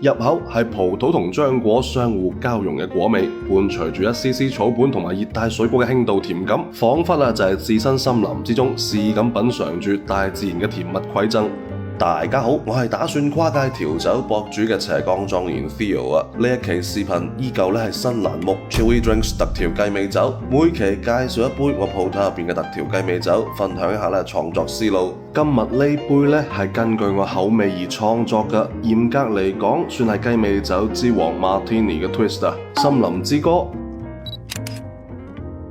入口係葡萄同漿果相互交融嘅果味，伴隨住一絲絲草本同埋熱帶水果嘅輕度甜感，彷彿就係置身森林之中，肆意咁品嚐住大自然嘅甜蜜饋贈。大家好，我係打算跨界調酒博主嘅斜槓狀元 Theo 啊！呢一期視頻依舊係新欄目 Chewy Drinks 特調雞尾酒，每期介紹一杯我鋪頭入邊嘅特調雞尾酒，分享一下創作思路。今日呢杯係根據我口味而創作嘅，嚴格嚟講算係雞尾酒之王 Martini 嘅 Twist 啊！森林之歌。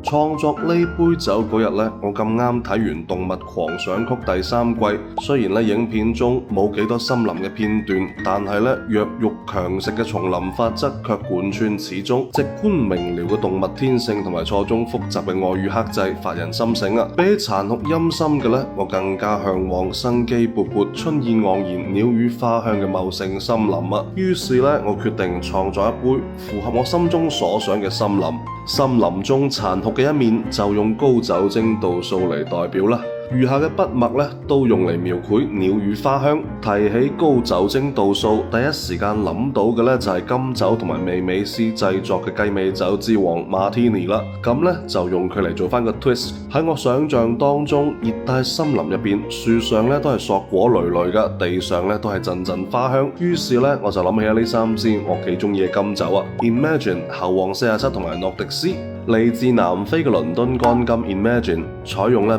創作呢杯酒嗰日我咁啱睇完《動物狂想曲》第3季，雖然影片中冇幾多森林嘅片段，但係弱肉強食嘅叢林法則卻貫穿始終，直觀明了嘅動物天性同埋錯綜複雜嘅愛與克制，發人心醒啊！比起殘酷陰森嘅我更加向往生機勃勃、春意盎然、鳥語花香嘅茂盛森林啊！於是我決定創作一杯符合我心中所想嘅森林。森林中殘酷嘅一面就用高酒精度數嚟代表啦。餘下嘅筆墨都用嚟描繪鳥語花香。提起高酒精度數，第一時間諗到嘅就係金酒同埋味美斯製作嘅雞尾酒之王 Martini 啦。咁就用佢嚟做翻個 twist。喺我想象當中，熱帶森林入邊，樹上都係碩果累累嘅，地上都係陣陣花香。於是我就諗起咗呢3支我幾中意嘅金酒啊 ，Imagine、猴王47同埋諾迪斯。嚟自南非嘅倫敦乾金 Imagine 採用100%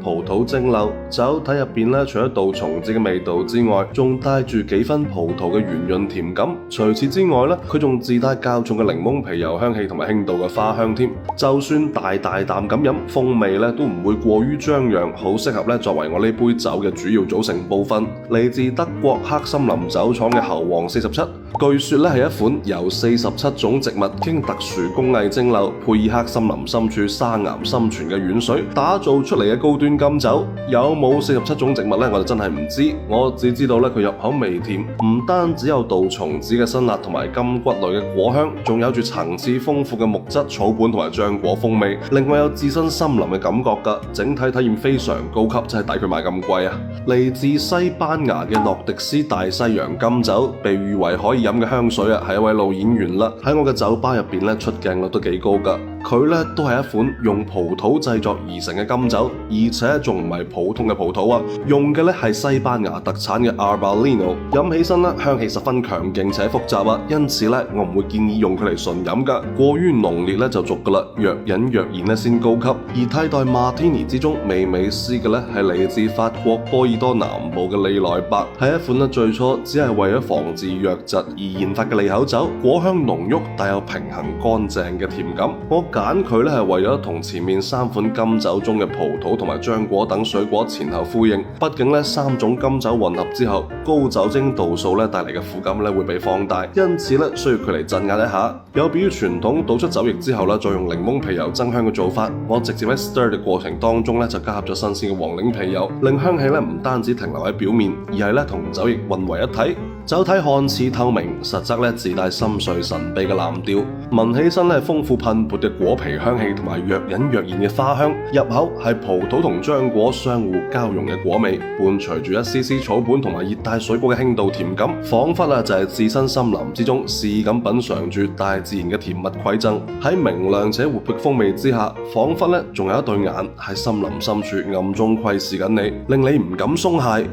葡萄蒸餾，酒體入邊除咗杜松子嘅味道之外，仲帶住幾分葡萄嘅圓潤甜感。除此之外佢仲自帶較重嘅檸檬皮油香氣同埋輕度嘅花香添。就算大啖咁飲，風味都唔會過於張揚，好適合作為我呢杯酒嘅主要組成部分。嚟自德國黑森林酒廠嘅猴王47，據說係一款由47種植物經特殊工藝蒸餾，配以黑森林深處沙岩深泉嘅軟水打造出嚟嘅高端金酒。有冇47種植物我就真係唔知，我只知道佢入口微甜，唔單只有杜松子嘅辛辣同埋金骨類嘅果香，仲有住層次豐富嘅木質草本同埋漿果風味，令我有置身森林嘅感覺㗎。整體體驗非常高級，真係抵佢賣咁貴啊！嚟自西班牙嘅諾迪斯大西洋金酒，被譽為可以飲嘅香水啊，係一位老演員啦，喺我嘅酒吧入邊出鏡率都幾高㗎。佢都係一款用葡萄製作而成嘅金酒，而且仲唔係普通嘅葡萄啊，用嘅係西班牙特產嘅 Arbolino， 飲起身香氣十分強勁且複雜啊，因此我唔會建議用佢嚟純飲㗎，過於濃烈就俗㗎啦，若隱若現先高級。而替代 Martini 之中味美斯嘅係嚟自法國波爾多南部嘅利萊白，係一款最初只係為咗防治瘧疾而研發嘅利口酒，果香濃郁，帶有平衡乾淨嘅甜感。我揀佢係為咗同前面3款金酒中嘅葡萄同埋漿果等水果前後呼應，畢竟3種金酒混合之後，高酒精度數帶嚟嘅苦感會被放大，因此需要佢嚟鎮壓一下。有別於傳統倒出酒液之後再用檸檬皮油增香嘅做法，我直接喺 stir 嘅過程當中就加入咗新鮮嘅黃檸皮油，令香氣唔單止停留喺表面，而係同酒液混為一體。酒體看似透明，實則自帶深邃神秘嘅藍調，聞起身豐富噴潑嘅果皮香氣同埋若隱若現嘅花香。入口係葡萄同漿果相互交融嘅果味，伴隨住一絲絲草本同埋熱帶水果嘅輕度甜感，彷彿就係置身森林之中，肆意咁品嚐住大自然嘅甜蜜饋贈。喺明亮且活潑風味之下，彷彿仲有一對眼喺森林深處暗中窺視緊你，令你唔敢鬆懈。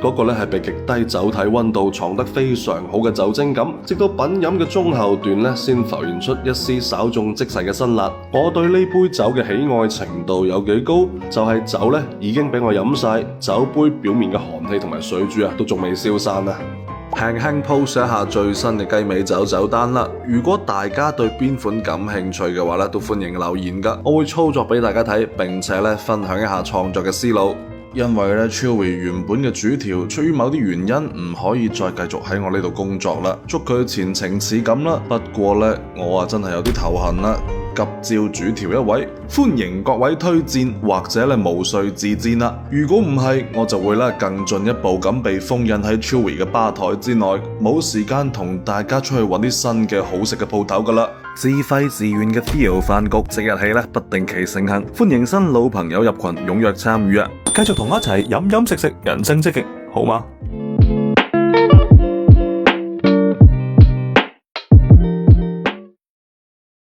嗰個係被極低酒體溫度藏得非常好嘅酒精感，直到品飲嘅中後段先浮現出一絲稍縱即逝嘅辛辣。我對呢杯酒嘅喜愛程度有幾高，就係酒已經俾我飲晒，酒杯表面嘅寒氣同埋水珠都仲未消散啊！輕輕 post 一下最新嘅雞尾酒酒單啦。如果大家對邊款感興趣嘅話都歡迎留言㗎，我會操作俾大家睇，並且分享一下創作嘅思路。因為Chewy 原本嘅主調出於某啲原因唔可以再繼續喺我呢度工作啦，祝佢前程似錦啦。不過我真係有啲頭痕啦，急召主調一位，歡迎各位推薦或者毛遂自薦啦。如果唔係，我就會更進一步咁被封印喺 Chewy 嘅吧台之內，冇時間同大家出去揾啲新嘅好食嘅鋪頭噶啦。自費自願嘅 Theo 飯局即日起不定期盛行，歡迎新老朋友入群踴躍參與啊！繼續同我一齊飲飲食食，人生積極，好嗎？